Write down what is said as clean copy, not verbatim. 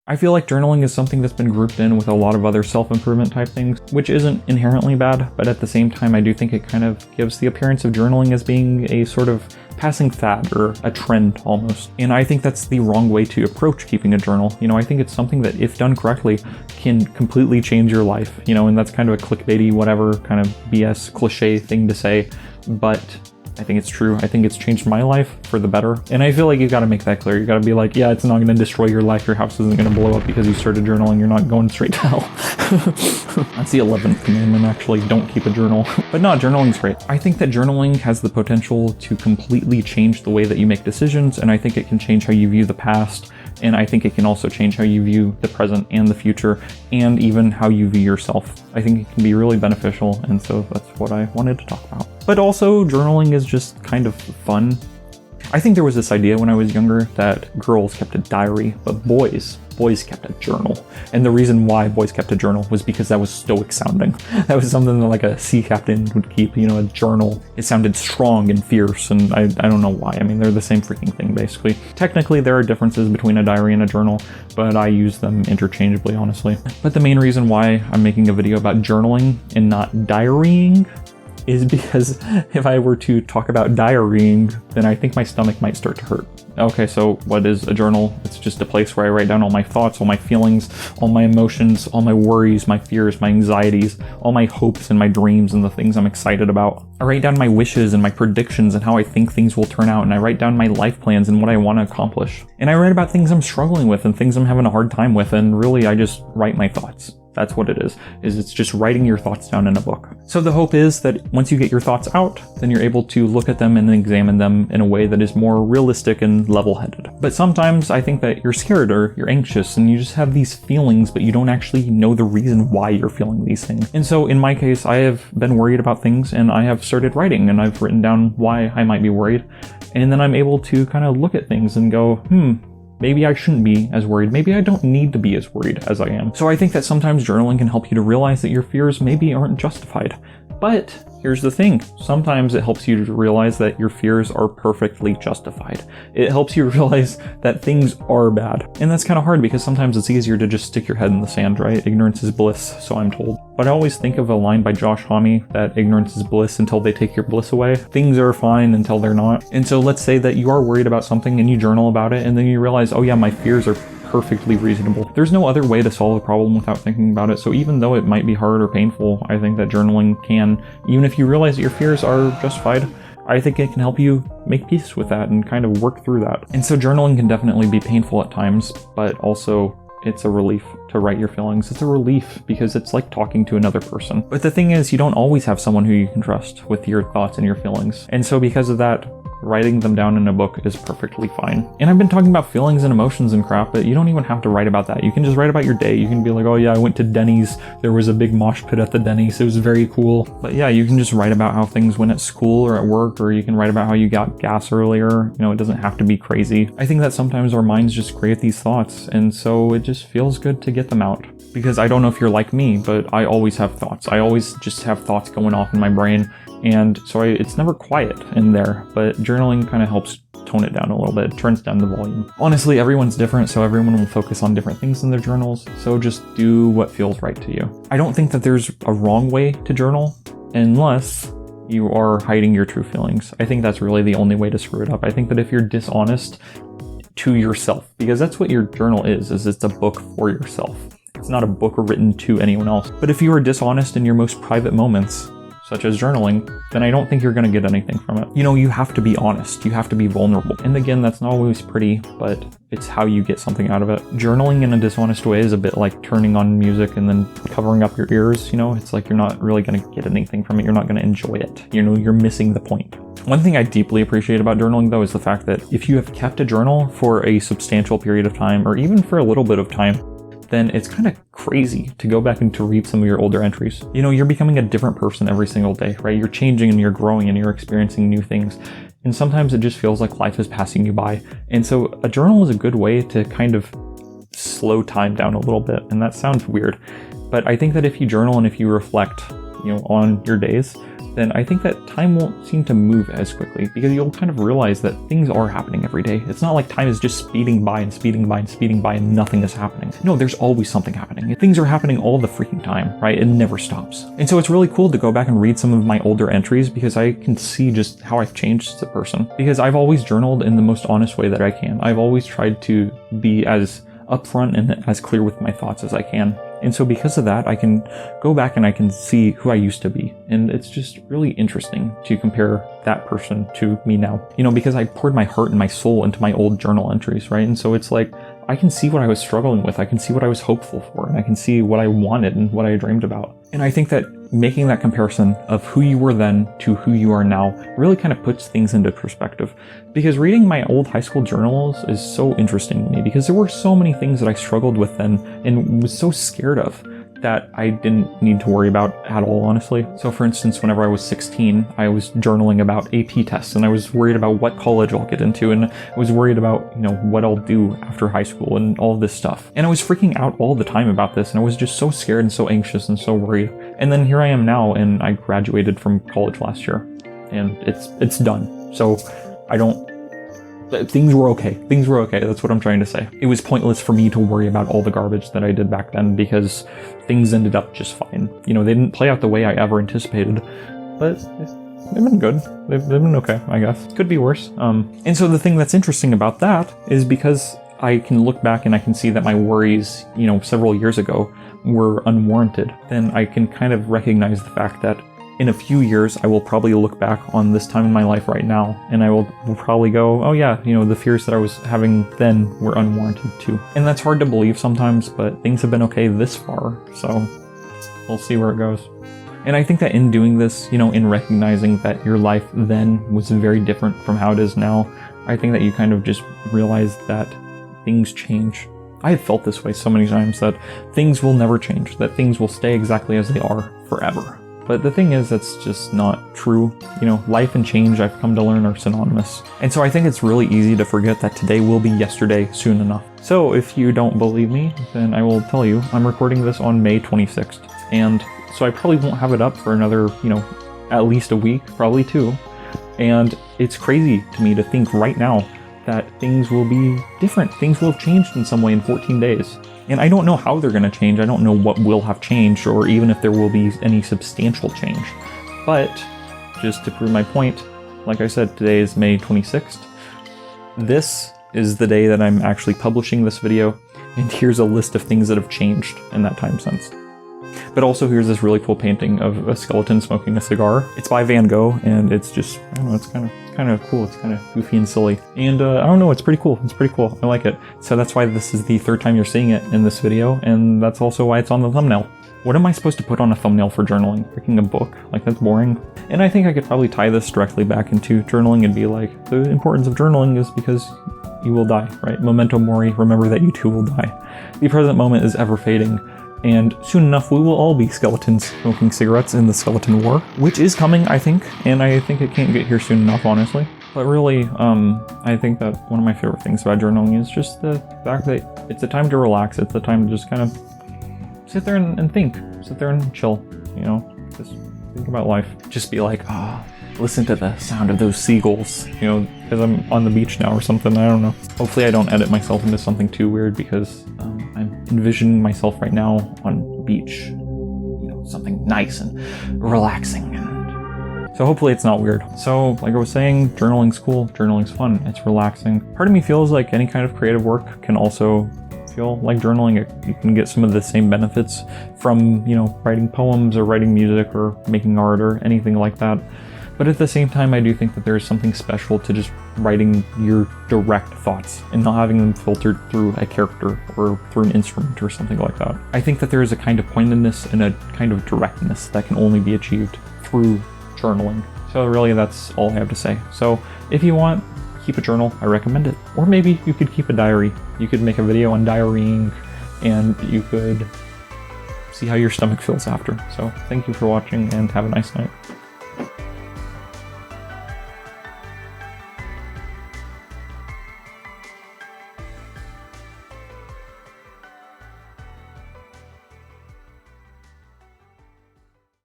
I feel like journaling is something that's been grouped in with a lot of other self-improvement type things, which isn't inherently bad, but at the same time I do think it kind of gives the appearance of journaling as being a sort of passing fad or a trend almost. And I think that's the wrong way to approach keeping a journal. I think it's something that, if done correctly, can completely change your life, and that's kind of a clickbaity, whatever kind of BS cliche thing to say, but I think it's true. I think it's changed my life for the better. And I feel like you got to make that clear. You got to be like, yeah, it's not going to destroy your life. Your house isn't going to blow up because you started journaling. You're not going straight to hell. That's the 11th commandment, actually. Don't keep a journal. But no, journaling's great. I think that journaling has the potential to completely change the way that you make decisions. And I think it can change how you view the past. And I think it can also change how you view the present and the future, and even how you view yourself. I think it can be really beneficial, and so that's what I wanted to talk about. But also, journaling is just kind of fun. I think there was this idea when I was younger that girls kept a diary, but boys kept a journal. And the reason why boys kept a journal was because that was stoic sounding. That was something that like a sea captain would keep, a journal. It sounded strong and fierce, and I don't know why. I mean, they're the same freaking thing, basically. Technically, there are differences between a diary and a journal, but I use them interchangeably, honestly. But the main reason why I'm making a video about journaling and not diarying is because if I were to talk about diarying, then I think my stomach might start to hurt. Okay, so what is a journal? It's just a place where I write down all my thoughts, all my feelings, all my emotions, all my worries, my fears, my anxieties, all my hopes and my dreams and the things I'm excited about. I write down my wishes and my predictions and how I think things will turn out, and I write down my life plans and what I want to accomplish. And I write about things I'm struggling with and things I'm having a hard time with, and really I just write my thoughts. That's what it is it's just writing your thoughts down in a book. So the hope is that once you get your thoughts out, then you're able to look at them and examine them in a way that is more realistic and level-headed. But sometimes I think that you're scared or you're anxious and you just have these feelings, but you don't actually know the reason why you're feeling these things. And so in my case, I have been worried about things, and I have started writing, and I've written down why I might be worried. And then I'm able to kind of look at things and go, maybe I shouldn't be as worried. Maybe I don't need to be as worried as I am. So I think that sometimes journaling can help you to realize that your fears maybe aren't justified. But here's the thing. Sometimes it helps you to realize that your fears are perfectly justified. It helps you realize that things are bad. And that's kind of hard because sometimes it's easier to just stick your head in the sand, right? Ignorance is bliss, so I'm told. But I always think of a line by Josh Homme that ignorance is bliss until they take your bliss away. Things are fine until they're not. And so let's say that you are worried about something and you journal about it, and then you realize, oh yeah, my fears are perfectly reasonable. There's no other way to solve a problem without thinking about it. So even though it might be hard or painful, I think that journaling can, even if you realize that your fears are justified, I think it can help you make peace with that and kind of work through that. And so journaling can definitely be painful at times, but also it's a relief to write your feelings. It's a relief because it's like talking to another person. But the thing is, you don't always have someone who you can trust with your thoughts and your feelings. And so because of that, writing them down in a book is perfectly fine. And I've been talking about feelings and emotions and crap, but you don't even have to write about that. You can just write about your day. You can be like, oh yeah, I went to Denny's. There was a big mosh pit at the Denny's. It was very cool. But yeah, you can just write about how things went at school or at work, or you can write about how you got gas earlier. It doesn't have to be crazy. I think that sometimes our minds just create these thoughts, and so it just feels good to get them out. Because I don't know if you're like me, but I always have thoughts. I always just have thoughts going off in my brain. And so it's never quiet in there, but journaling kind of helps tone it down a little bit. It turns down the volume. Honestly, everyone's different, so everyone will focus on different things in their journals. So just do what feels right to you. I don't think that there's a wrong way to journal unless you are hiding your true feelings. I think that's really the only way to screw it up. I think that if you're dishonest to yourself, because that's what your journal is it's a book for yourself. It's not a book written to anyone else. But if you are dishonest in your most private moments, such as journaling, then I don't think you're going to get anything from it. You have to be honest. You have to be vulnerable. And again, that's not always pretty, but it's how you get something out of it. Journaling in a dishonest way is a bit like turning on music and then covering up your ears. It's like you're not really going to get anything from it. You're not going to enjoy it. You're missing the point. One thing I deeply appreciate about journaling, though, is the fact that if you have kept a journal for a substantial period of time, or even for a little bit of time, then it's kind of crazy to go back and to read some of your older entries. You're becoming a different person every single day, right? You're changing and you're growing and you're experiencing new things. And sometimes it just feels like life is passing you by. And so a journal is a good way to kind of slow time down a little bit. And that sounds weird, but I think that if you journal and if you reflect, on your days, then I think that time won't seem to move as quickly, because you'll kind of realize that things are happening every day. It's not like time is just speeding by and speeding by and speeding by and nothing is happening. No, there's always something happening. Things are happening all the freaking time, right? It never stops. And so it's really cool to go back and read some of my older entries, because I can see just how I've changed as a person. Because I've always journaled in the most honest way that I can. I've always tried to be as upfront and as clear with my thoughts as I can. And so because of that, I can go back and I can see who I used to be. And it's just really interesting to compare that person to me now. You know, because I poured my heart and my soul into my old journal entries, right? And so it's like, I can see what I was struggling with. I can see what I was hopeful for. And I can see what I wanted and what I dreamed about. And I think that making that comparison of who you were then to who you are now really kind of puts things into perspective. Because reading my old high school journals is so interesting to me, because there were so many things that I struggled with then and was so scared of that I didn't need to worry about at all, honestly. So for instance, whenever I was 16, I was journaling about AP tests, and I was worried about what college I'll get into, and I was worried about, you know, what I'll do after high school and all of this stuff. And I was freaking out all the time about this, and I was just so scared and so anxious and so worried. And then here I am now, and I graduated from college last year, and it's done. So I don't... Things were okay. Things were okay. That's what I'm trying to say. It was pointless for me to worry about all the garbage that I did back then, because things ended up just fine. You know, they didn't play out the way I ever anticipated, but they've been good. They've been okay, I guess. Could be worse. And so the thing that's interesting about that is because I can look back and I can see that my worries, you know, several years ago were unwarranted, then I can kind of recognize the fact that in a few years, I will probably look back on this time in my life right now, and I will probably go, oh yeah, you know, the fears that I was having then were unwarranted too. And that's hard to believe sometimes, but things have been okay this far, so we'll see where it goes. And I think that in doing this, you know, in recognizing that your life then was very different from how it is now, I think that you kind of just realize that things change. I have felt this way so many times, that things will never change, that things will stay exactly as they are forever. But the thing is, that's just not true. You know, life and change, I've come to learn, are synonymous. And so I think it's really easy to forget that today will be yesterday soon enough. So if you don't believe me, then I will tell you, I'm recording this on May 26th. And so I probably won't have it up for another, you know, at least a week, probably 2. And it's crazy to me to think right now that things will be different. Things will have changed in some way in 14 days. And I don't know how they're going to change. I don't know what will have changed, or even if there will be any substantial change. But just to prove my point, like I said, today is May 26th. This is the day that I'm actually publishing this video, and here's a list of things that have changed in that time since. But also here's this really cool painting of a skeleton smoking a cigar. It's by Van Gogh, and it's just, I don't know, it's kind of cool. It's kind of goofy and silly. And I don't know, it's pretty cool. It's pretty cool. I like it. So that's why this is the 3rd time you're seeing it in this video, and that's also why it's on the thumbnail. What am I supposed to put on a thumbnail for journaling? Picking a book? Like, that's boring. And I think I could probably tie this directly back into journaling and be like, the importance of journaling is because you will die, right? Memento mori, remember that you too will die. The present moment is ever fading. And soon enough, we will all be skeletons smoking cigarettes in the skeleton war, which is coming, I think, and I think it can't get here soon enough, honestly. But really, I think that one of my favorite things about journaling is just the fact that it's a time to relax. It's a time to just kind of sit there and think, sit there and chill, you know, just think about life. Just be like, listen to the sound of those seagulls, you know, because I'm on the beach now or something, I don't know. Hopefully I don't edit myself into something too weird, because I'm envisioning myself right now on the beach, you know, something nice and relaxing. And so hopefully it's not weird. So like I was saying, journaling's cool, journaling's fun, it's relaxing. Part of me feels like any kind of creative work can also feel like journaling. You can get some of the same benefits from, you know, writing poems or writing music or making art or anything like that. But at the same time, I do think that there's something special to just writing your direct thoughts and not having them filtered through a character or through an instrument or something like that. I think that there is a kind of pointedness and a kind of directness that can only be achieved through journaling. So really, that's all I have to say. So if you want, keep a journal, I recommend it. Or maybe you could keep a diary. You could make a video on diarying, and you could see how your stomach feels after. So thank you for watching, and have a nice night.